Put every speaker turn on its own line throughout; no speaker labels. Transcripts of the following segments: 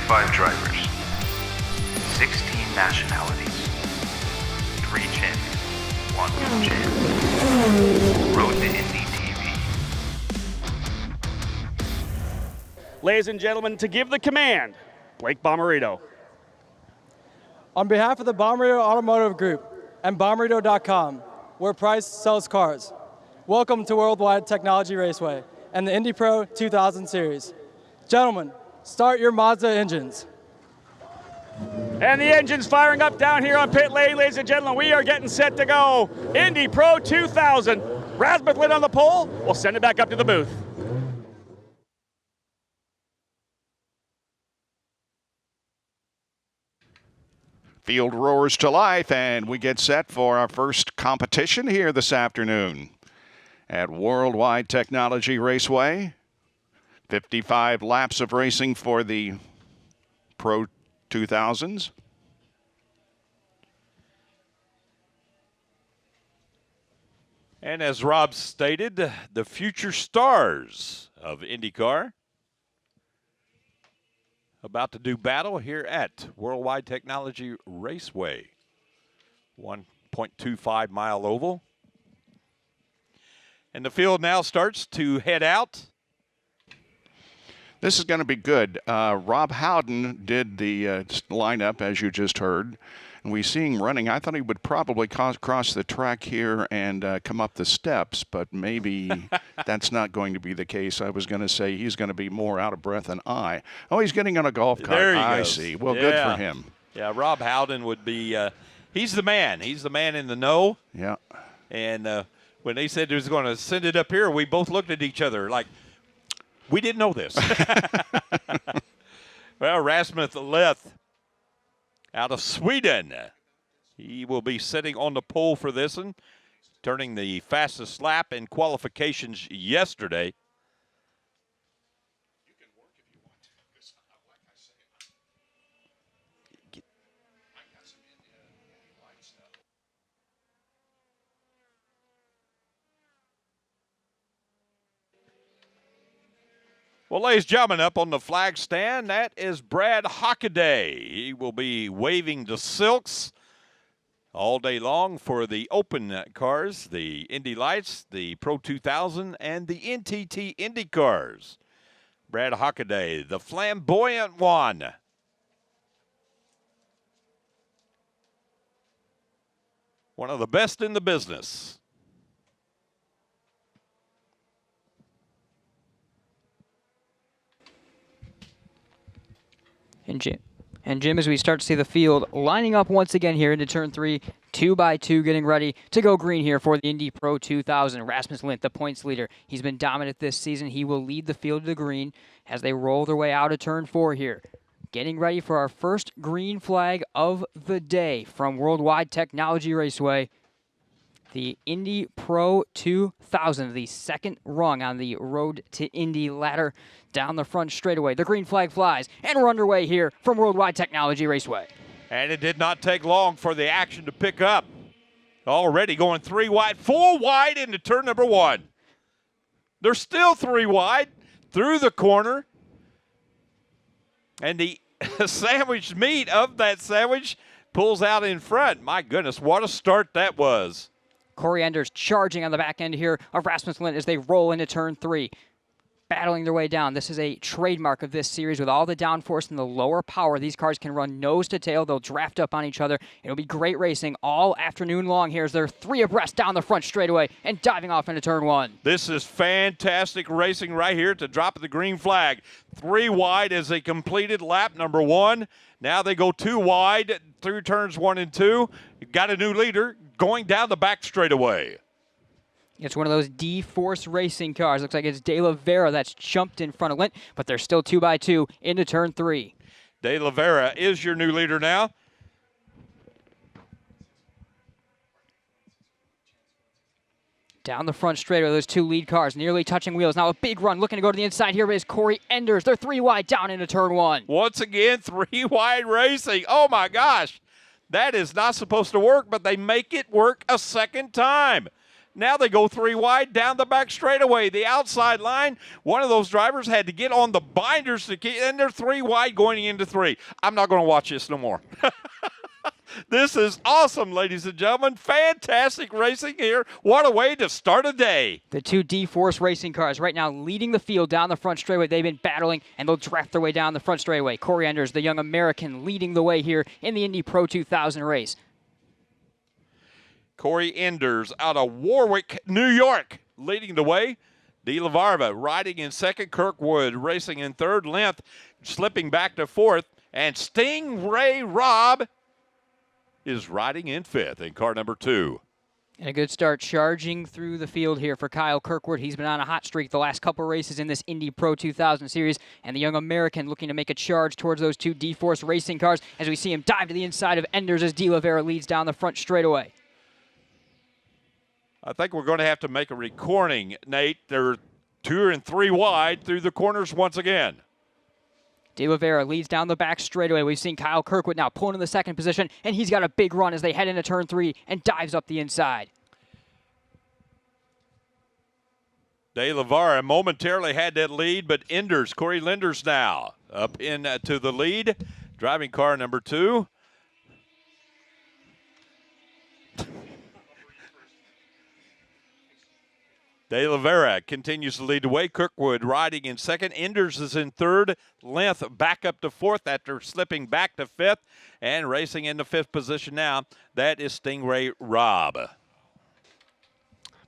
25 drivers, 16 nationalities, 3 champions, 1 world champion. Road to Indy TV.
Ladies and gentlemen, to give the command, Blake Bomarito.
On behalf of the Bomarito Automotive Group and Bomarito.com, where Price sells cars, welcome to Worldwide Technology Raceway and the Indy Pro 2000 Series. Gentlemen, start your Mazda engines.
And the engine's firing up down here on pit lane, ladies and gentlemen. We are getting set to go. Indy Pro 2000. Rasmus Lind on the pole. We'll send it back up to the booth.
Field roars to life, and we get set for our first competition here this afternoon at Worldwide Technology Raceway. 55 laps of racing for the Pro 2000s.
And as Rob stated, the future stars of IndyCar about to do battle here at Worldwide Technology Raceway. 1.25 mile oval. And the field now starts to head out.
This is going to be good. Rob Howden did the lineup, as you just heard. And we see him running. I thought he would probably cross the track here and come up the steps, but maybe that's not going to be the case. I was going to say he's going to be more out of breath than I. Oh, he's getting on a golf cart.
There he
I
goes.
see. Well, good for him.
Yeah, Rob Howden would be, he's the man. He's the man in the know.
Yeah.
And when they said he was going to send it up here, we both looked at each other like, we didn't know this. Well, Rasmus Lind out of Sweden. He will be sitting on the pole for this one, turning the fastest lap in qualifications yesterday.
You can work if you want to, because like I say, I've got some Indy light stuff.
Well, ladies and gentlemen, up on the flag stand, that is Brad Hockaday. He will be waving the silks all day long for the open cars, the Indy Lights, the Pro 2000, and the NTT Indy cars. Brad Hockaday, the flamboyant one. One of the best in the business.
And Jim, as we start to see the field lining up once again here into turn 3, 2 by 2, getting ready to go green here for the Indy Pro 2000. Rasmus Lind, the points leader. He's been dominant this season. He will lead the field to the green as they roll their way out of turn 4 here. Getting ready for our first green flag of the day from Worldwide Technology Raceway. The Indy Pro 2000, the second rung on the Road to Indy ladder down the front straightaway. The green flag flies, and we're underway here from Worldwide Technology Raceway.
And it did not take long for the action to pick up. Already going 3 wide, 4 wide into turn number 1. They're still 3 wide through the corner. And the sandwich meat of that sandwich pulls out in front. My goodness, what a start that was.
Corey Enders charging on the back end here of Rasmus Lind as they roll into turn 3. Battling their way down. This is a trademark of this series with all the downforce and the lower power. These cars can run nose to tail. They'll draft up on each other. It'll be great racing all afternoon long here as they're 3 abreast down the front straightaway and diving off into turn 1.
This is fantastic racing right here at the drop of the green flag. 3 wide as they completed lap number 1. Now they go 2 wide through turns 1 and 2. You've got a new leader going down the back straightaway.
It's one of those D-Force racing cars. Looks like it's De La Vera that's jumped in front of Lind, but they're still 2 by 2 into turn 3.
De La Vera is your new leader now.
Down the front straightaway, those 2 lead cars nearly touching wheels. Now a big run looking to go to the inside here is Corey Enders. They're 3 wide down into turn 1.
Once again, 3 wide racing. Oh my gosh. That is not supposed to work, but they make it work a second time. Now they go 3 wide down the back straightaway. The outside line, one of those drivers had to get on the binders to keep, and they're 3 wide going into 3. I'm not going to watch this no more. This is awesome, ladies and gentlemen. Fantastic racing here. What a way to start a day.
The two D-Force racing cars right now leading the field down the front straightaway. They've been battling, and they'll draft their way down the front straightaway. Corey Enders, the young American, leading the way here in the Indy Pro 2000 race.
Corey Enders out of Warwick, New York, leading the way. De La Varva riding in second. Kirkwood racing in third. Length slipping back to fourth. And Stingray Rob is riding in fifth in car number 2.
And a good start charging through the field here for Kyle Kirkwood. He's been on a hot streak the last couple races in this Indy Pro 2000 series. And the young American looking to make a charge towards those two D-Force racing cars as we see him dive to the inside of Enders as De La Vera leads down the front straightaway.
I think we're going to have to make a recording, Nate. They're 2 and 3 wide through the corners once again.
De La Vera leads down the back straightaway. We've seen Kyle Kirkwood now pulling in the second position, and he's got a big run as they head into turn 3 and dives up the inside.
De La Vera momentarily had that lead, but Enders, Corey Enders now up into the lead, driving car number 2. De La Vera continues to lead the way. Kirkwood riding in second. Enders is in third. Length back up to fourth after slipping back to fifth. And racing in the fifth position now, that is Stingray Rob.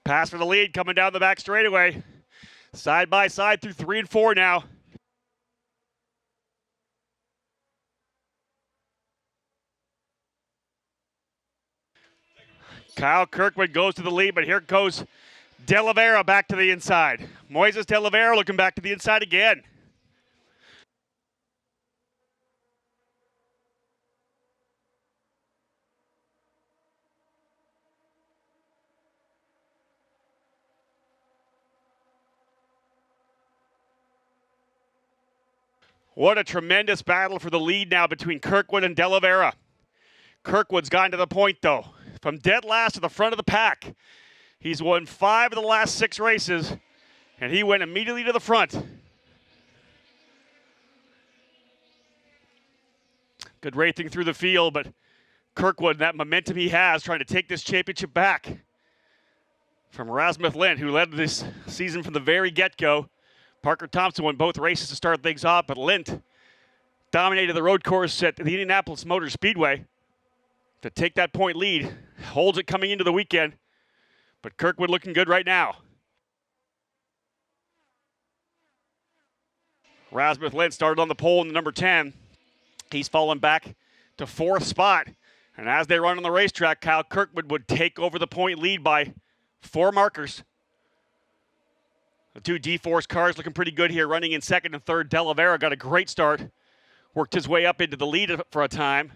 Pass for the lead coming down the back straightaway. Side by side through 3 and 4 now. Kyle Kirkwood goes to the lead, but here goes De La Vera back to the inside. Moises De La Vera looking back to the inside again. What a tremendous battle for the lead now between Kirkwood and De La Vera. Kirkwood's gotten to the point, though. From dead last to the front of the pack. He's won 5 of the last 6 races, and he went immediately to the front. Good racing through the field, but Kirkwood, that momentum he has, trying to take this championship back from Rasmus Lindh, who led this season from the very get-go. Parker Thompson won both races to start things off, but Lindh dominated the road course at the Indianapolis Motor Speedway to take that point lead. Holds it coming into the weekend. But Kirkwood looking good right now. Rasmus Lindh started on the pole in the number 10. He's fallen back to 4th spot. And as they run on the racetrack, Kyle Kirkwood would take over the point lead by 4 markers. The two D-Force cars looking pretty good here, running in second and third. De La Vera got a great start. Worked his way up into the lead for a time.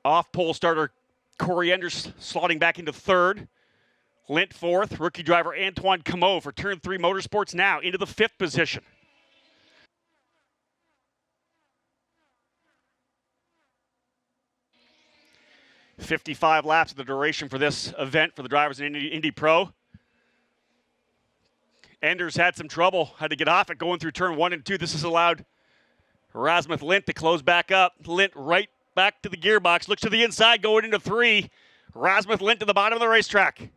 Off-pole starter Corey Enders slotting back into third. Lindh fourth. Rookie driver Antoine Comeau for Turn 3 Motorsports now into the 5th position. $55 laps of the duration for this event for the drivers in Indy Pro. Enders had some trouble, had to get off it going through turn 1 and 2. This has allowed Rasmus Lindh to close back up. Lindh right back to the gearbox, looks to the inside going into 3. Rasmus Lindh to the bottom of the racetrack.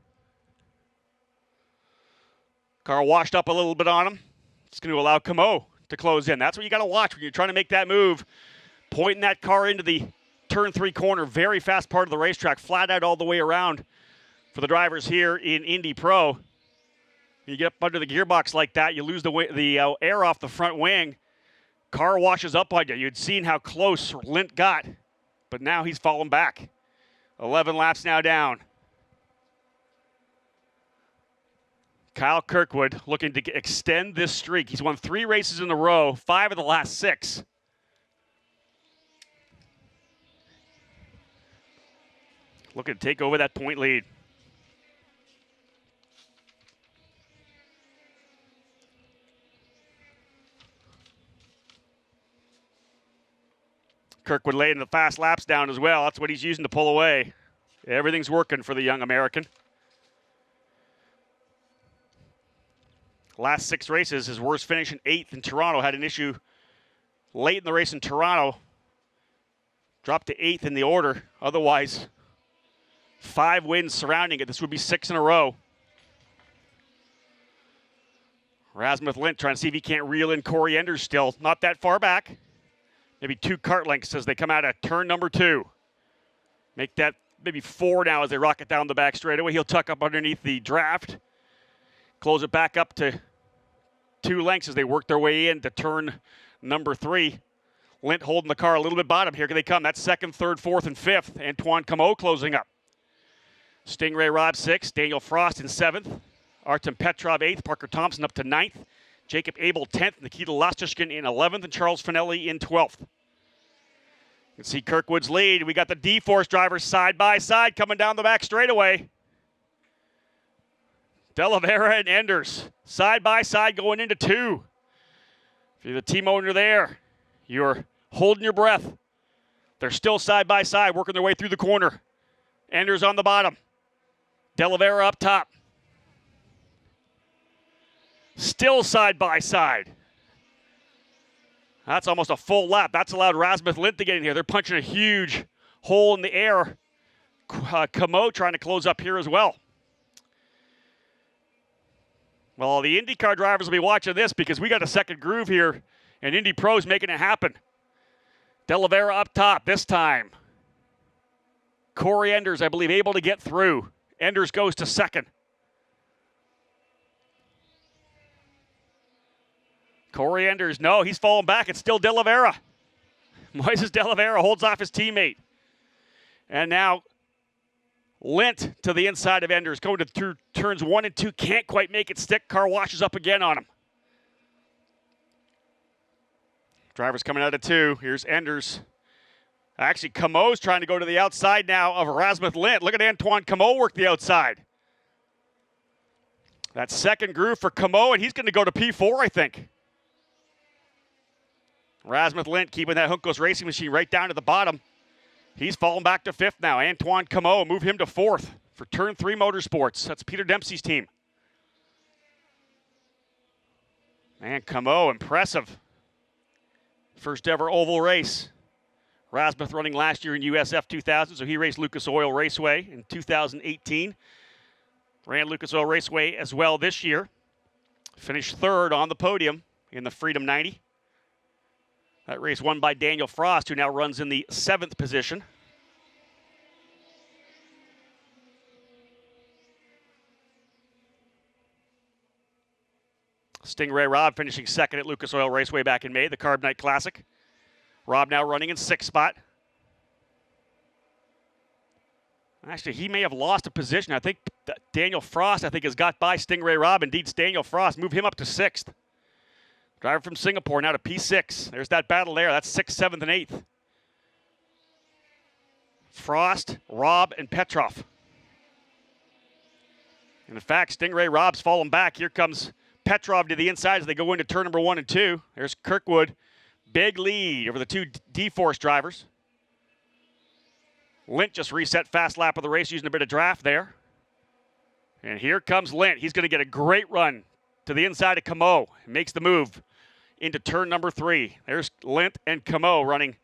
Car washed up a little bit on him. It's going to allow Comeau to close in. That's what you got to watch when you're trying to make that move. Pointing that car into the turn 3 corner, very fast part of the racetrack, flat out all the way around for the drivers here in Indy Pro. You get up under the gearbox like that, you lose the air off the front wing. Car washes up on you. You'd seen how close Lindh got, but now he's fallen back. 11 laps now down. Kyle Kirkwood looking to extend this streak. He's won 3 races in a row, 5 of the last 6. Looking to take over that point lead. Kirkwood laying the fast laps down as well. That's what he's using to pull away. Everything's working for the young American. last 6 races, his worst finish in 8th in Toronto. Had an issue late in the race in Toronto. Dropped to 8th in the order. Otherwise, 5 wins surrounding it. This would be 6 in a row. Rasmuth Lint trying to see if he can't reel in Corey Enders still. Not that far back. Maybe 2 kart lengths as they come out of turn number 2. Make that maybe 4 now as they rocket down the back straightaway. He'll tuck up underneath the draft. Close it back up to 2 lengths as they work their way into turn number 3. Lint holding the car a little bit bottom. Here they come. That's 2nd, 3rd, 4th, and 5th. Antoine Comeau closing up. Stingray Rob 6th. Daniel Frost in 7th. Artem Petrov 8th. Parker Thompson up to 9th. Jacob Abel 10th. Nikita Lostishkin in 11th. And Charles Finelli in 12th. You can see Kirkwood's lead. We got the D-Force drivers side by side coming down the back straightaway. De La Vera and Enders side by side going into 2. If you're the team owner there, you're holding your breath. They're still side by side working their way through the corner. Enders on the bottom. De La Vera up top. Still side by side. That's almost a full lap. That's allowed Rasmuth Lint to get in here. They're punching a huge hole in the air. Comeau trying to close up here as well. Well, the IndyCar drivers will be watching this because we got a second groove here, and Indy Pro's making it happen. De La Vera up top this time. Corey Enders, I believe, able to get through. Enders goes to 2nd. Corey Enders, no, he's falling back. It's still De La Vera. Moises De La Vera holds off his teammate. And now Lint to the inside of Enders, going to turns 1 and 2, can't quite make it stick. Car washes up again on him. Drivers coming out of 2. Here's Enders. Actually, Comeau's trying to go to the outside now of Rasmuth Lint. Look at Antoine Comeau work the outside. That second groove for Comeau, and he's going to go to P4, I think. Rasmuth Lint keeping that Juncos Racing Machine right down to the bottom. He's fallen back to 5th now. Antoine Comeau, move him to 4th for Turn 3 Motorsports. That's Peter Dempsey's team. Man, Comeau, impressive. First ever oval race. Rasmuth running last year in USF 2000, so he raced Lucas Oil Raceway in 2018. Ran Lucas Oil Raceway as well this year. Finished 3rd on the podium in the Freedom 90. That race won by Daniel Frost, who now runs in the 7th position. Stingray Rob finishing 2nd at Lucas Oil Raceway back in May, the Carb Night Classic. Rob now running in 6th spot. Actually, he may have lost a position. I think Daniel Frost, has got by Stingray Rob. Indeed, Daniel Frost moved him up to 6th. Driver from Singapore now to P6. There's that battle there. That's 6th, 7th, and 8th. Frost, Rob, and Petrov. And in fact, Stingray Rob's fallen back. Here comes Petrov to the inside as they go into turn number 1 and 2. There's Kirkwood. Big lead over the 2 D-Force drivers. Lint just reset fast lap of the race using a bit of draft there. And here comes Lint. He's going to get a great run to the inside of Comeau. Makes the move into turn number 3. There's Lint and Comeau running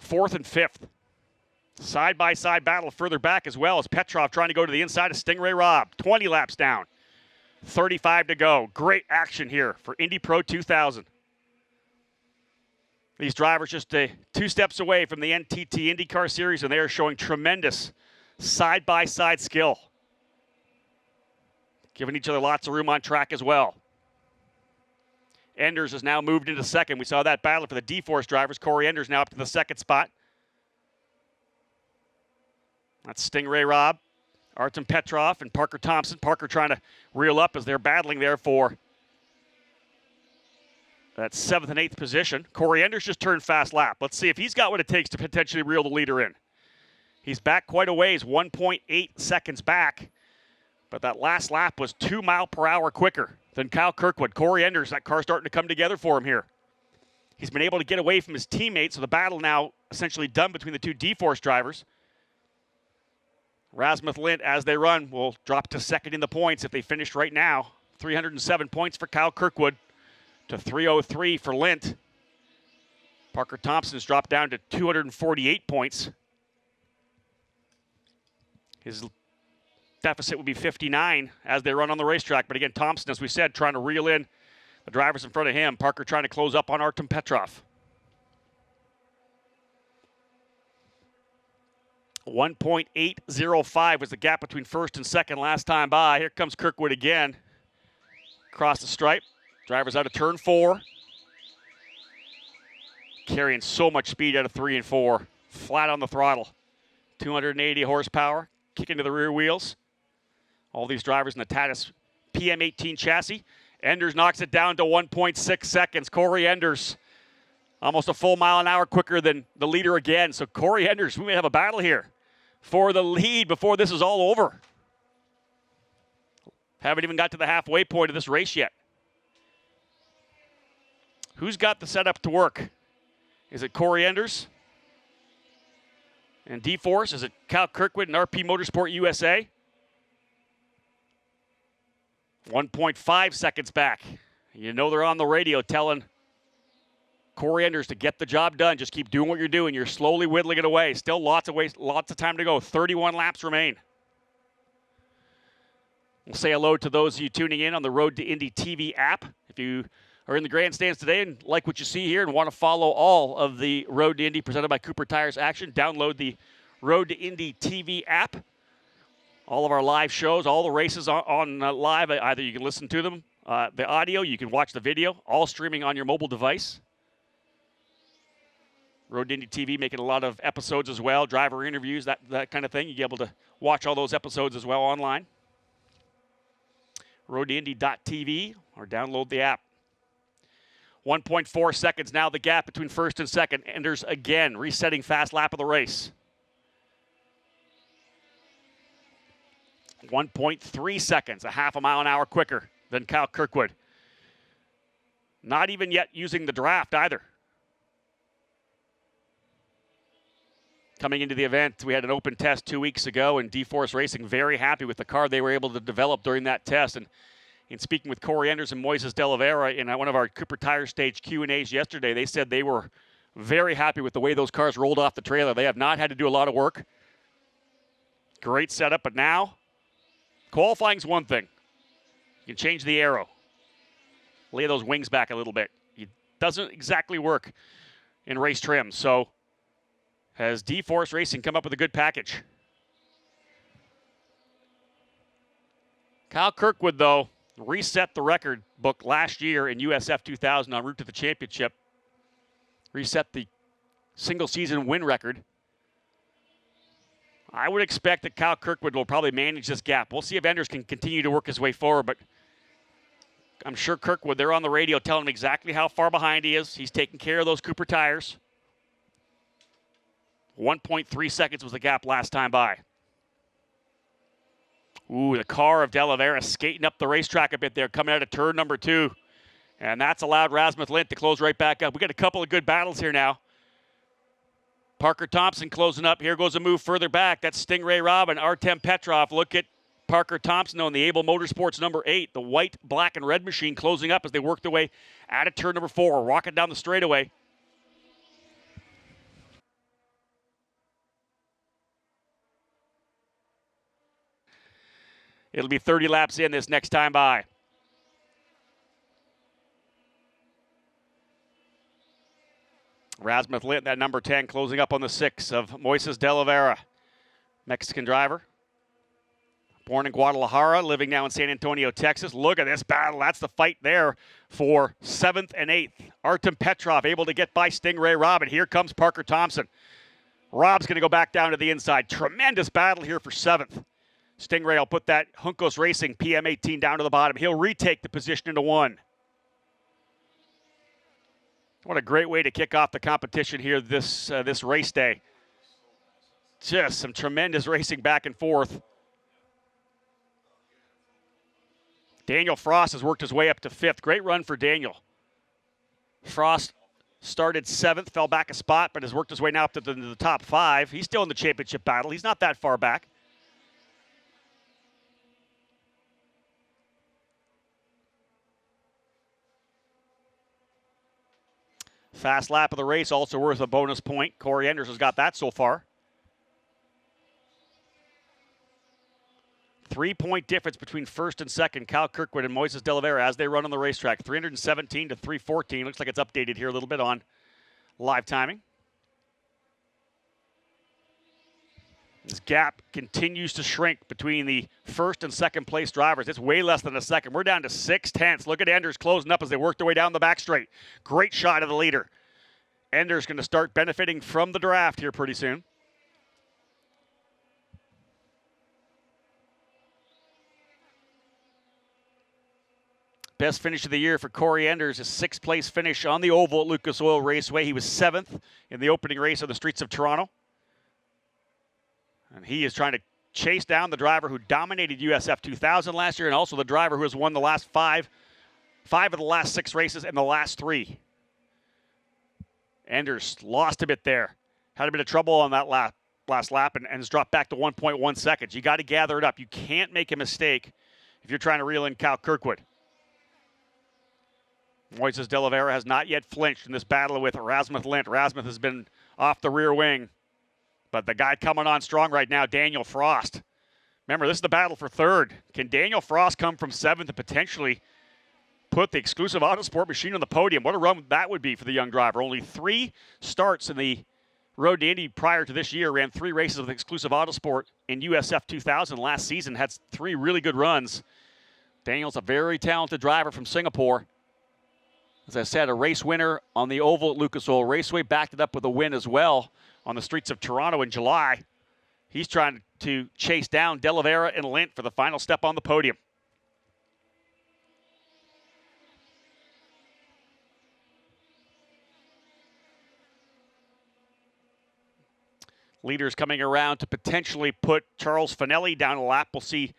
4th and 5th. Side-by-side battle further back as well as Petrov trying to go to the inside of Stingray Rob. 20 laps down. 35 to go. Great action here for Indy Pro 2000. These drivers just 2 steps away from the NTT IndyCar Series, and they are showing tremendous side-by-side skill. Giving each other lots of room on track as well. Enders has now moved into 2nd. We saw that battle for the D-Force drivers. Corey Enders now up to the 2nd spot. That's Stingray Rob, Artem Petrov, and Parker Thompson. Parker trying to reel up as they're battling there for that 7th and 8th position. Corey Enders just turned fast lap. Let's see if he's got what it takes to potentially reel the leader in. He's back quite a ways, 1.8 seconds back. But that last lap was 2 miles per hour quicker than Kyle Kirkwood. Corey Enders, that car starting to come together for him here. He's been able to get away from his teammates, so the battle now essentially done between the 2 D-Force drivers. Rasmuth Lint, as they run, will drop to 2nd in the points if they finish right now. 307 points for Kyle Kirkwood to 303 for Lint. Parker Thompson's dropped down to 248 points. His deficit would be 59 as they run on the racetrack. But again, Thompson, as we said, trying to reel in the drivers in front of him. Parker trying to close up on Artem Petrov. 1.805 was the gap between first and second last time by. Here comes Kirkwood again. Across the stripe. Drivers out of turn 4. Carrying so much speed out of 3 and 4. Flat on the throttle. 280 horsepower. Kicking to the rear wheels. All these drivers in the Tatis PM18 chassis. Enders knocks it down to 1.6 seconds. Corey Enders, almost a full mile an hour quicker than the leader again. So Corey Enders, we may have a battle here for the lead before this is all over. Haven't even got to the halfway point of this race yet. Who's got the setup to work? Is it Corey Enders and D-Force? Is it Kyle Kirkwood and RP Motorsport USA? 1.5 seconds back. You know they're on the radio telling Corey Enders to get the job done. Just keep doing what you're doing. You're slowly whittling it away. Still lots of time to go. 31 laps remain. We'll say hello to those of you tuning in on the Road to Indy TV app. If you are in the grandstands today and like what you see here and want to follow all of the Road to Indy presented by Cooper Tires action, download the Road to Indy TV app. All of our live shows, all the races on live, either you can listen to them, the audio, you can watch the video, all streaming on your mobile device. Road to Indy TV making a lot of episodes as well, driver interviews, that kind of thing. You'll be able to watch all those episodes as well online. roadtoindy.tv or download the app. 1.4 seconds now the gap between first and second. Enders again, resetting fast lap of the race. 1.3 seconds, a half a mile an hour quicker than Kyle Kirkwood. Not even yet using the draft either. Coming into the event, we had an open test 2 weeks ago, and D-Force Racing very happy with the car they were able to develop during that test. And in speaking with Corey Enders and Moises de Oliveira in one of our Cooper Tire Stage Q&As yesterday, they said they were very happy with the way those cars rolled off the trailer. They have not had to do a lot of work. Great setup, but now qualifying's one thing. You can change the aero. Lay those wings back a little bit. It doesn't exactly work in race trim. So has D-Force Racing come up with a good package? Kyle Kirkwood, though, reset the record book last year in USF 2000 en route to the championship. Reset the single season win record. I would expect that Kyle Kirkwood will probably manage this gap. We'll see if Enders can continue to work his way forward, but I'm sure Kirkwood, they're on the radio telling him exactly how far behind he is. He's taking care of those Cooper tires. 1.3 seconds was the gap last time by. Ooh, the car of De Oliveira skating up the racetrack a bit there, coming out of turn number 2. And that's allowed Rasmus Lint to close right back up. We got a couple of good battles here now. Parker Thompson closing up. Here goes a move further back. That's Stingray Robb and Artem Petrov. Look at Parker Thompson on the Able Motorsports number 8. The white, black, and red machine closing up as they work their way out of turn number 4. Rocking down the straightaway. It'll be 30 laps in this next time by. Rasmus Lint, that number 10, closing up on the 6 of Moises de Oliveira. Mexican driver. Born in Guadalajara, living now in San Antonio, Texas. Look at this battle. That's the fight there for 7th and 8th. Artem Petrov able to get by Stingray Robb, and here comes Parker Thompson. Robb's going to go back down to the inside. Tremendous battle here for 7th. Stingray will put that Juncos Racing PM18 down to the bottom. He'll retake the position into 1. What a great way to kick off the competition here this race day. Just some tremendous racing back and forth. Daniel Frost has worked his way up to 5th. Great run for Daniel. Frost started 7th, fell back a spot, but has worked his way now up to the top 5. He's still in the championship battle. He's not that far back. Fast lap of the race, also worth a bonus point. Corey Enders has got that so far. 3-point difference between first and second, Cal Kirkwood and Moises De La Vera as they run on the racetrack. 317 to 314. Looks like it's updated here a little bit on live timing. This gap continues to shrink between the first and second place drivers. It's way less than a second. We're down to 6/10. Look at Enders closing up as they work their way down the back straight. Great shot of the leader. Enders going to start benefiting from the draft here pretty soon. Best finish of the year for Corey Enders, his 6th place finish on the oval at Lucas Oil Raceway. He was 7th in the opening race on the streets of Toronto. And he is trying to chase down the driver who dominated USF 2000 last year, and also the driver who has won the last five of the last 6 races and the last 3. Enders lost a bit there. Had a bit of trouble on that last lap and has dropped back to 1.1 seconds. You got to gather it up. You can't make a mistake if you're trying to reel in Cal Kirkwood. Moises De La Vera has not yet flinched in this battle with Rasmus Lint. Rasmus has been off the rear wing. But the guy coming on strong right now, Daniel Frost. Remember, this is the battle for 3rd. Can Daniel Frost come from 7th and potentially put the exclusive Autosport machine on the podium? What a run that would be for the young driver. Only 3 starts in the Road to Indy prior to this year. Ran 3 races with exclusive Autosport in USF 2000 last season. Had 3 really good runs. Daniel's a very talented driver from Singapore. As I said, a race winner on the oval at Lucas Oil Raceway. Backed it up with a win as well on the streets of Toronto in July. He's trying to chase down De La Vera and Lint for the final step on the podium. Leaders coming around to potentially put Charles Finelli down a lap. We'll see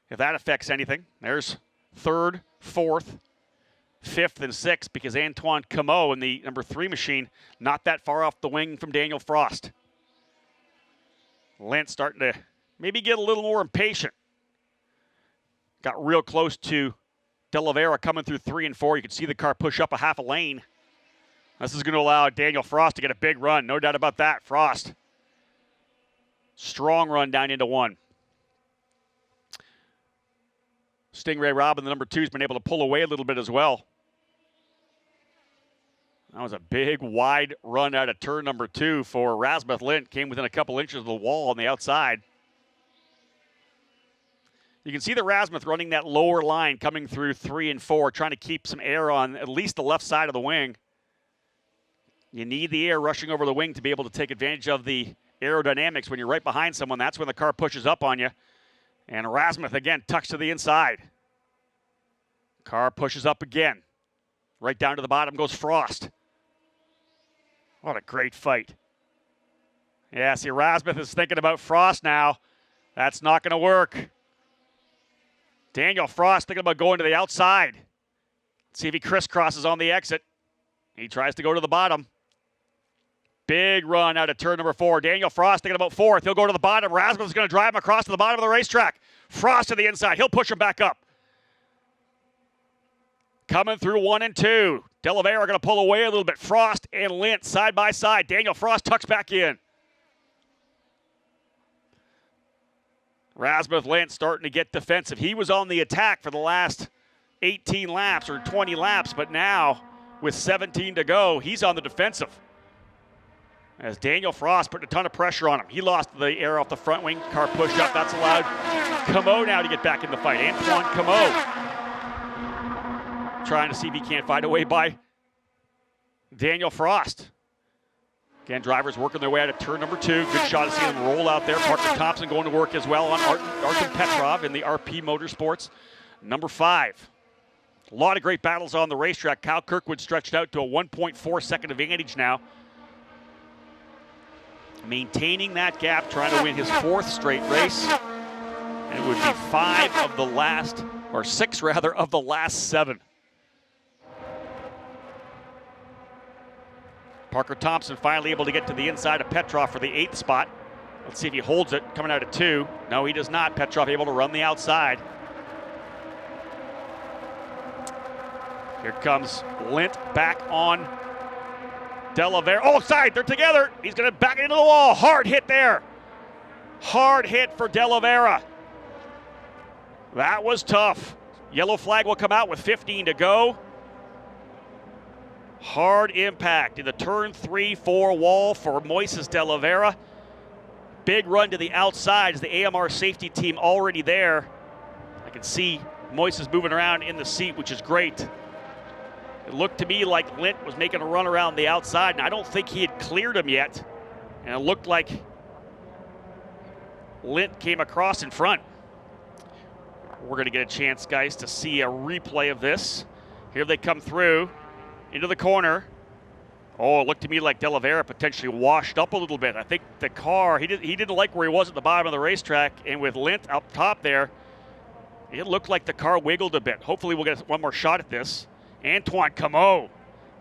if that affects anything. There's 3rd, 4th, 5th, and 6th because Antoine Comeau in the number 3 machine not that far off the wing from Daniel Frost. Lent starting to maybe get a little more impatient. Got real close to De La Vera coming through 3 and 4. You can see the car push up a half a lane. This is going to allow Daniel Frost to get a big run. No doubt about that. Frost. Strong run down into 1. Stingray Robin, the number 2, has been able to pull away a little bit as well. That was a big, wide run out of turn number 2 for Rasmus Lint. Came within a couple inches of the wall on the outside. You can see the Rasmus running that lower line coming through 3 and 4, trying to keep some air on at least the left side of the wing. You need the air rushing over the wing to be able to take advantage of the aerodynamics. When you're right behind someone, that's when the car pushes up on you. And Rasmus, again, tucks to the inside. Car pushes up again. Right down to the bottom goes Frost. What a great fight. Yeah, see, Rasmus is thinking about Frost now. That's not going to work. Daniel Frost thinking about going to the outside. Let's see if he crisscrosses on the exit. He tries to go to the bottom. Big run out of turn number 4. Daniel Frost thinking about 4th. He'll go to the bottom. Rasmus is going to drive him across to the bottom of the racetrack. Frost to the inside. He'll push him back up. Coming through 1 and 2. De La Vera going to pull away a little bit. Frost and Lint side by side. Daniel Frost tucks back in. Rasmus Lint starting to get defensive. He was on the attack for the last 18 laps or 20 laps, but now with 17 to go, he's on the defensive. As Daniel Frost putting a ton of pressure on him. He lost the air off the front wing. Car pushed up. That's allowed Comeau now to get back in the fight. Antoine Comeau trying to see if he can't find a way by Daniel Frost. Again, drivers working their way out of turn number 2. Good shot to see them roll out there. Parker Thompson going to work as well on Artem Petrov in the RP Motorsports. Number 5. A lot of great battles on the racetrack. Cal Kirkwood stretched out to a 1.4 second advantage now. Maintaining that gap, trying to win his 4th straight race. And it would be 6 of the last 7. Parker Thompson finally able to get to the inside of Petrov for the 8th spot. Let's see if he holds it, coming out of 2. No, he does not. Petrov able to run the outside. Here comes Lint back on De Oliveira. Oh, side. They're together. He's going to back it into the wall. Hard hit there. Hard hit for De Oliveira. That was tough. Yellow flag will come out with 15 to go. Hard impact in the turn 3-4 wall for Moises De Oliveira. Big run to the outside as the AMR safety team already there. I can see Moises moving around in the seat, which is great. It looked to me like Lint was making a run around the outside, and I don't think he had cleared him yet. And it looked like Lint came across in front. We're going to get a chance, guys, to see a replay of this. Here they come through into the corner. Oh, it looked to me like De Oliveira potentially washed up a little bit. I think the car, he didn't like where he was at the bottom of the racetrack, and with Lint up top there, it looked like the car wiggled a bit. Hopefully we'll get one more shot at this. Antoine Comeau.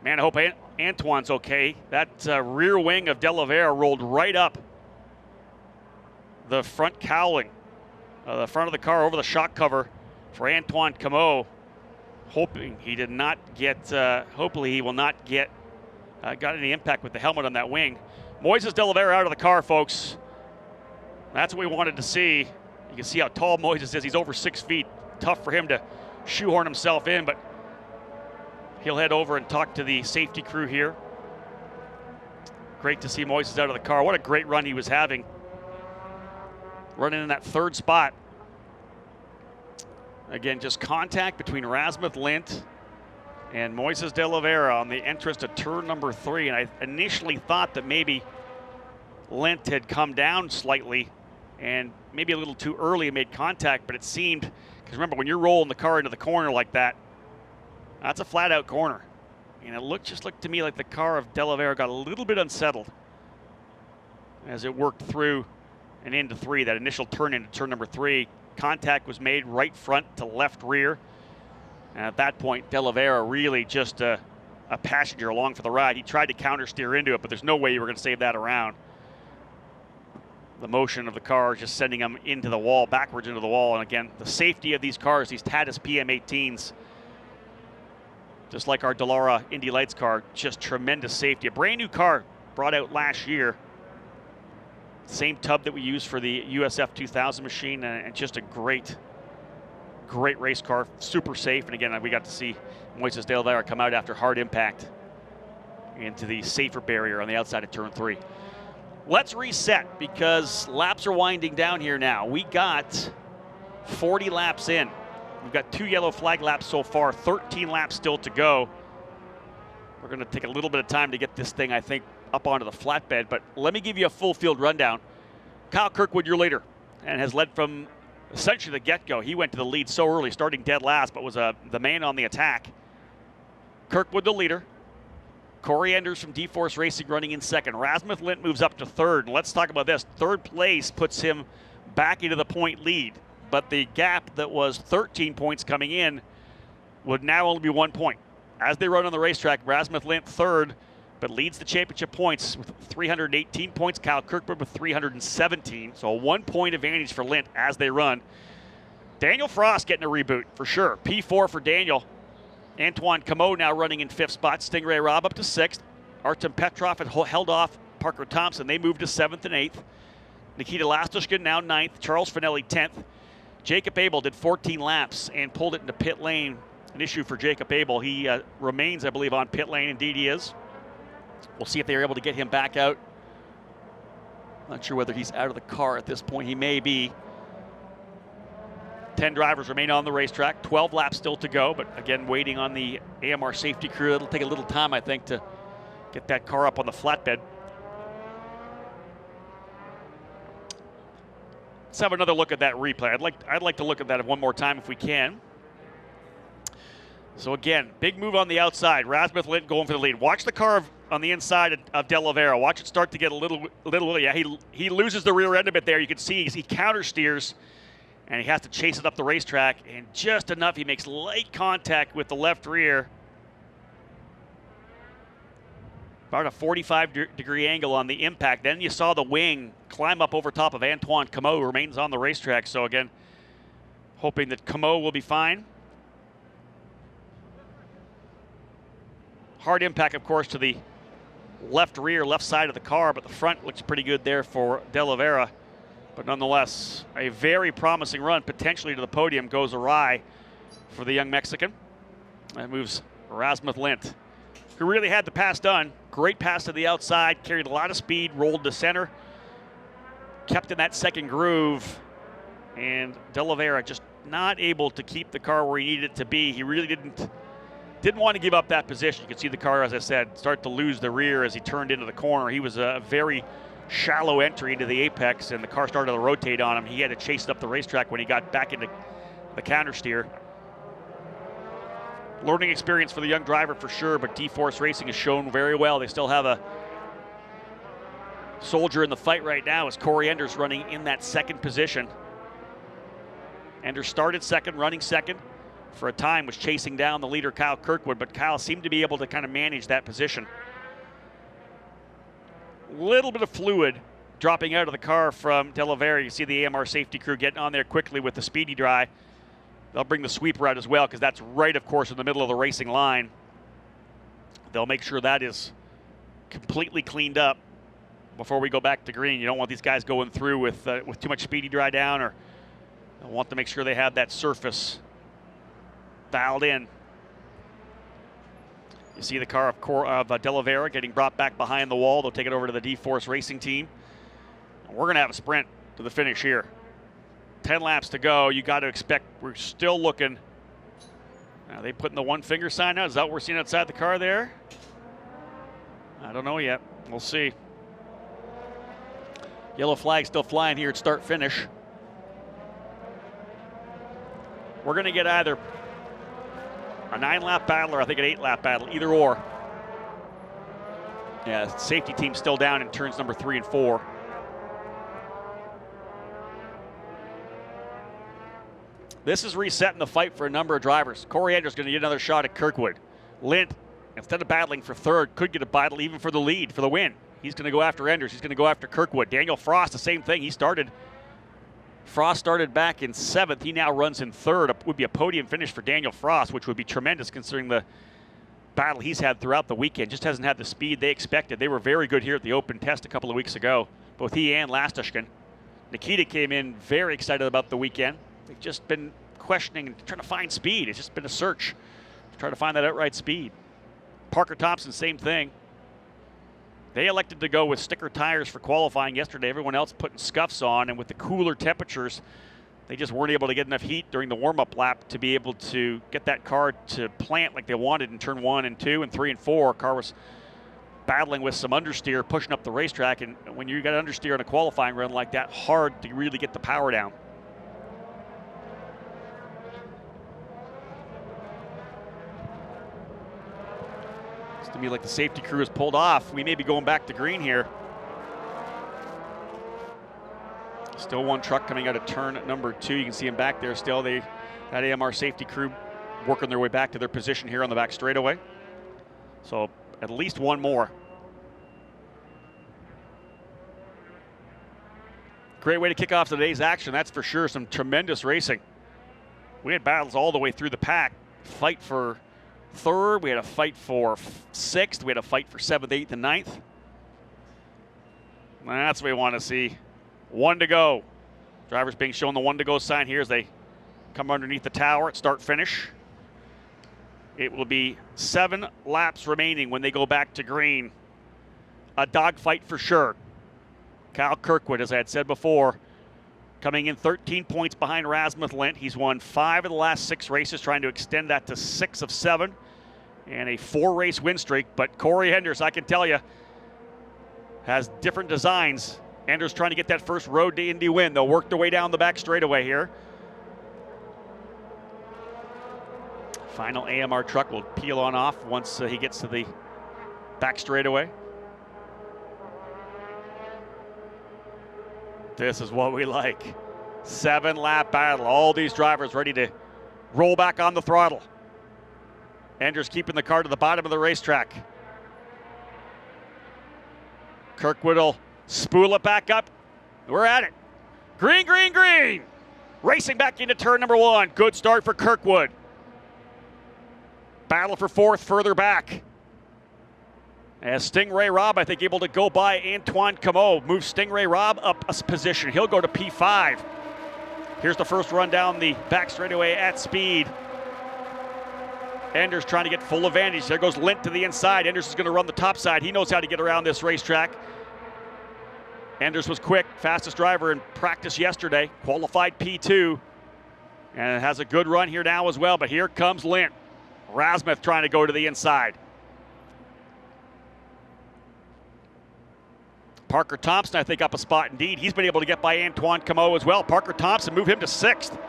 Man, I hope Antoine's okay. That rear wing of De Oliveira rolled right up the front cowling, the front of the car over the shock cover for Antoine Comeau. Hoping he did not get, hopefully he will not get, got any impact with the helmet on that wing. Moises De Oliveira out of the car, folks. That's what we wanted to see. You can see how tall Moises is. He's over 6 feet. Tough for him to shoehorn himself in, but he'll head over and talk to the safety crew here. Great to see Moises out of the car. What a great run he was having. Running in that third spot. Again, just contact between Rasmus Lint and Moises De Oliveira on the entrance to turn number 3. And I initially thought that maybe Lint had come down slightly and maybe a little too early and made contact, but it seemed, because remember, when you're rolling the car into the corner like that, that's a flat out corner. And it just looked to me like the car of De Oliveira got a little bit unsettled as it worked through and into 3, that initial turn into turn number 3. Contact was made right front to left rear. And at that point, De Oliveira really just a passenger along for the ride. He tried to counter steer into it, but there's no way you were going to save that around. The motion of the car just sending him into the wall, backwards into the wall. And again, the safety of these cars, these Tatis PM18s, just like our Dallara Indy Lights car, just tremendous safety. A brand new car brought out last year. Same tub that we used for the USF 2000 machine, and just a great race car, super safe. And again, we got to see Moises De Oliveira come out after hard impact into the safer barrier on the outside of turn 3. Let's reset because laps are winding down here now. We got 40 laps in. We've got 2 yellow flag laps so far, 13 laps still to go. We're going to take a little bit of time to get this thing, I think, up onto the flatbed, but let me give you a full field rundown. Kyle Kirkwood, your leader, and has led from essentially the get-go. He went to the lead so early, starting dead last, but was the man on the attack. Kirkwood, the leader. Corey Enders from D-Force Racing running in second. Rasmus Lint moves up to third, and let's talk about this. Third place puts him back into the point lead, but the gap that was 13 points coming in would now only be 1 point. As they run on the racetrack, Rasmus Lint third, but leads the championship points with 318 points. Kyle Kirkwood with 317, so a 1 point advantage for Lint as they run. Daniel Frost getting a reboot for sure. P4 for Daniel. Antoine Comeau now running in 5th spot. Stingray Robb up to 6th. Artem Petrov had held off Parker Thompson. They moved to 7th and 8th. Nikita Lastushkin now 9th. Charles Finelli 10th. Jacob Abel did 14 laps and pulled it into pit lane. An issue for Jacob Abel. He remains, I believe, on pit lane. Indeed he is. We'll see if they're able to get him back out. Not sure whether he's out of the car at this point. He may be. 10 drivers remain on the racetrack. 12 laps still to go, but again, waiting on the AMR safety crew. It'll take a little time, I think, to get that car up on the flatbed. Let's have another look at that replay. I'd like to look at that one more time if we can. So again, big move on the outside. Rasmus Lint going for the lead. Watch the car on the inside of De Oliveira. Watch it start to get a little. Yeah, he loses the rear end of it there. You can see he counter steers, and he has to chase it up the racetrack. And just enough, he makes light contact with the left rear. About a 45-degree angle on the impact. Then you saw the wing climb up over top of Antoine Comeau, who remains on the racetrack. So again, hoping that Comeau will be fine. Hard impact, of course, to the left rear, left side of the car, but the front looks pretty good there for De La Vera. But nonetheless, a very promising run, potentially to the podium, goes awry for the young Mexican. That moves Rasmus Lint, who really had the pass done. Great pass to the outside, carried a lot of speed, rolled to center, kept in that second groove, and De La Vera just not able to keep the car where he needed it to be. He really didn't want to give up that position. You could see the car, as I said, start to lose the rear as he turned into the corner. He was a very shallow entry into the apex, and the car started to rotate on him. He had to chase it up the racetrack when he got back into the counter steer. Learning experience for the young driver for sure, but D-Force Racing has shown very well. They still have a soldier in the fight right now as Corey Enders running in that second position. Enders started second, running second. For a time was chasing down the leader Kyle Kirkwood, but Kyle seemed to be able to kind of manage that position. Little bit of fluid dropping out of the car from De La Vera. You see the AMR safety crew getting on there quickly with the speedy dry. They'll bring the sweeper out as well, because that's right, of course, in the middle of the racing line. They'll make sure that is completely cleaned up before we go back to green. You don't want these guys going through with too much speedy dry down, or they'll want to make sure they have that surface dialed in. You see the car of De La Vera getting brought back behind the wall. They'll take it over to the D-Force Racing team. And we're going to have a sprint to the finish here. 10 laps to go. You got to expect we're still looking. Are they putting the one finger sign out? Is that what we're seeing outside the car there? I don't know yet. We'll see. Yellow flag still flying here at start finish. We're going to get either a 9-lap battle or I think an 8-lap battle, either or. Yeah, safety team still down in turns number 3 and 4. This is resetting the fight for a number of drivers. Corey Enders going to get another shot at Kirkwood. Lint, instead of battling for third, could get a battle even for the lead, for the win. He's going to go after Enders. He's going to go after Kirkwood. Daniel Frost, the same thing. Frost started back in 7th. He now runs in 3rd. It would be a podium finish for Daniel Frost, which would be tremendous considering the battle he's had throughout the weekend. Just hasn't had the speed they expected. They were very good here at the open test a couple of weeks ago, both he and Lastashkin. Nikita came in very excited about the weekend. They've just been questioning and trying to find speed. It's just been a search to try to find that outright speed. Parker Thompson, same thing. They elected to go with sticker tires for qualifying yesterday. Everyone else putting scuffs on, and with the cooler temperatures, they just weren't able to get enough heat during the warm-up lap to be able to get that car to plant like they wanted in turn 1 and 2 and 3 and 4. Car was battling with some understeer, pushing up the racetrack, and when you got understeer in a qualifying run like that, hard to really get the power down. To me like the safety crew has pulled off. We may be going back to green here. Still one truck coming out of turn number 2. You can see him back there still. That AMR safety crew working their way back to their position here on the back straightaway. So at least one more. Great way to kick off today's action, that's for sure. Some tremendous racing. We had battles all the way through the pack. Fight for 3rd, we had a fight for 6th, we had a fight for 7th, 8th, and 9th. That's what we want to see. 1 to go. Drivers being shown the 1 to go sign here as they come underneath the tower at start finish. It will be 7 laps remaining when they go back to green. A dogfight for sure. Kyle Kirkwood, as I had said before, coming in 13 points behind Rasmus Lint. He's won 5 of the last 6 races, trying to extend that to 6 of 7 and a 4-race win streak. But Corey Enders, I can tell you, has different designs. Enders trying to get that first road to Indy win. They'll work their way down the back straightaway here. Final AMR truck will peel on off once he gets to the back straightaway. This is what we like. 7-lap battle. All these drivers ready to roll back on the throttle. Enders keeping the car to the bottom of the racetrack. Kirkwood will spool it back up. We're at it. Green, green, green. Racing back into turn number 1. Good start for Kirkwood. Battle for 4th further back. As Stingray Robb, I think, able to go by Antoine Camo. Moves Stingray Robb up a position. He'll go to P5. Here's the first run down the back straightaway at speed. Enders trying to get full advantage. There goes Lint to the inside. Enders is going to run the top side. He knows how to get around this racetrack. Enders was quick, fastest driver in practice yesterday, qualified P2, and has a good run here now as well. But here comes Lint. Rasmuth trying to go to the inside. Parker Thompson, I think, up a spot indeed. He's been able to get by Antoine Camo as well. Parker Thompson move him to 6th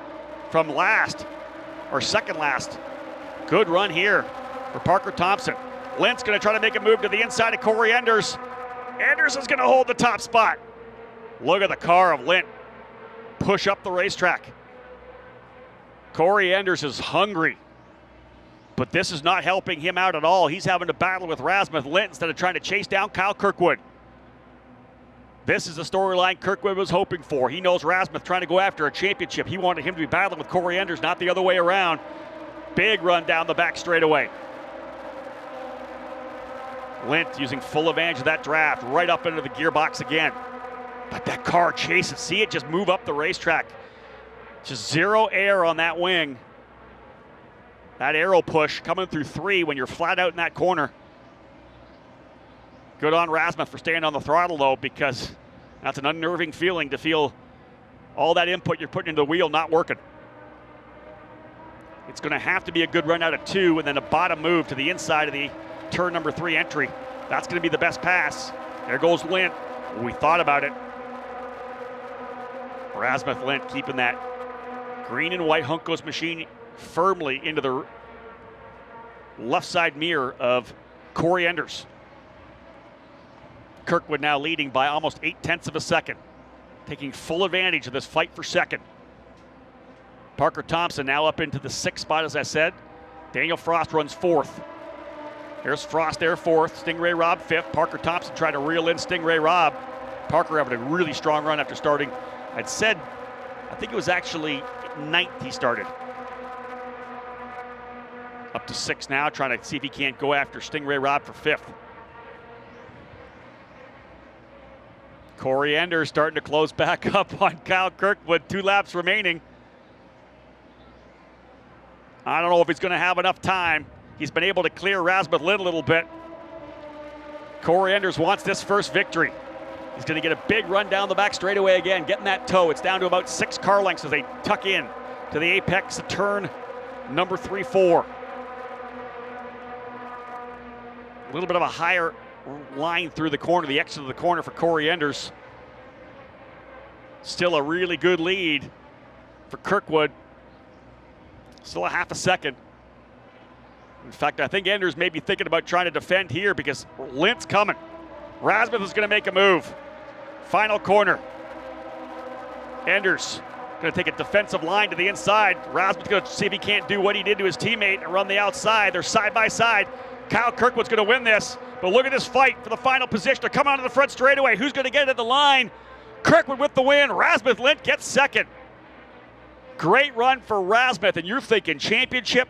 from last, or second last. Good run here for Parker Thompson. Lint's going to try to make a move to the inside of Corey Enders. Enders is going to hold the top spot. Look at the car of Lint push up the racetrack. Corey Enders is hungry, but this is not helping him out at all. He's having to battle with Rasmuth Lint instead of trying to chase down Kyle Kirkwood. This is the storyline Kirkwood was hoping for. He knows Rasmuth trying to go after a championship. He wanted him to be battling with Corey Enders, not the other way around. Big run down the back straightaway. Lint using full advantage of that draft, right up into the gearbox again. But that car chases. See it just move up the racetrack. Just zero air on that wing. That aero push coming through 3 when you're flat out in that corner. Good on Rasmuth for staying on the throttle, though, because that's an unnerving feeling to feel all that input you're putting into the wheel not working. It's going to have to be a good run out of 2 and then a bottom move to the inside of the turn number 3 entry. That's going to be the best pass. There goes Lint. We thought about it. Rasmuth Lint keeping that green and white Hunkos machine firmly into the left side mirror of Corey Enders. Kirkwood now leading by almost 0.8 of a second, taking full advantage of this fight for second. Parker Thompson now up into the 6th spot, as I said. Daniel Frost runs 4th. There's Frost there 4th, Stingray Robb 5th. Parker Thompson trying to reel in Stingray Robb. Parker having a really strong run after starting. I think it was actually 9th he started. Up to 6th now, trying to see if he can't go after Stingray Robb for 5th. Corey Enders starting to close back up on Kyle Kirkwood. 2 laps remaining. I don't know if he's going to have enough time. He's been able to clear Rasmuth Lint a little bit. Corey Enders wants this first victory. He's going to get a big run down the back straightaway again, getting that toe. It's down to about 6 car lengths as they tuck in to the apex of turn number 3-4. A little bit of a higher line through the corner, the exit of the corner for Corey Enders. Still a really good lead for Kirkwood. Still a half a second. In fact, I think Enders may be thinking about trying to defend here because Lint's coming. Rasmuth is going to make a move. Final corner. Enders going to take a defensive line to the inside. Rasmuth's going to see if he can't do what he did to his teammate and run the outside. They're side by side. Kyle Kirkwood's going to win this, but look at this fight for the final position. They're coming onto the front straightaway. Who's going to get it at the line? Kirkwood with the win. Rasmuth Lint gets second. Great run for Rasmuth, and you're thinking championship.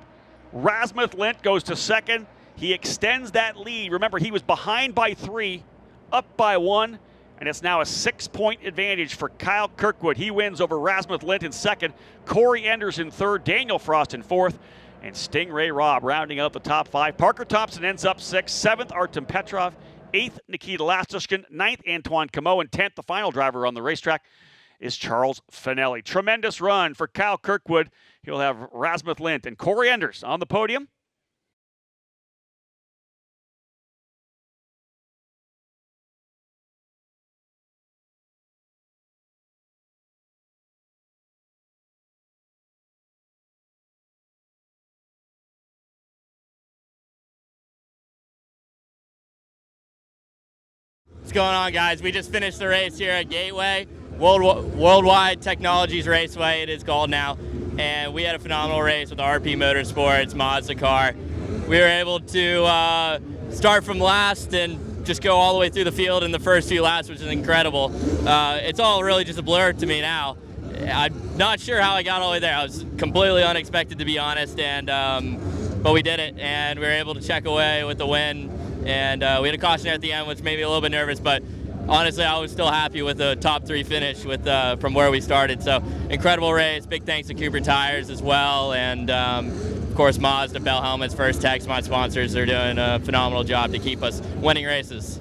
Rasmuth Lint goes to second. He extends that lead. Remember, he was behind by 3, up by 1, and it's now a 6-point advantage for Kyle Kirkwood. He wins over Rasmuth Lint in second, Corey Enders in third, Daniel Frost in fourth, and Stingray Robb rounding out the top 5. Parker Thompson ends up 6th, 7th, Artem Petrov, 8th, Nikita Lastishkin, 9th, Antoine Camo, and 10th, the final driver on the racetrack, is Charles Finelli. Tremendous run for Kyle Kirkwood. He'll have Rasmuth Lint and Corey Enders on the podium.
What's going on, guys? We just finished the race here at Gateway, Worldwide Technologies Raceway, it is called now. And we had a phenomenal race with the RP Motorsports Mazda car. We were able to start from last and just go all the way through the field in the first few laps, which is incredible. It's all really just a blur to me now. I'm not sure how I got all the way there. I was completely unexpected, to be honest, and but we did it, and we were able to check away with the win. and we had a caution at the end, which made me a little bit nervous, but honestly, I was still happy with the top 3 finish with from where we started. So incredible race. Big thanks to Cooper Tires as well, and of course Mazda, Bell Helmets, First Text, my sponsors. They're doing a phenomenal job to keep us winning races.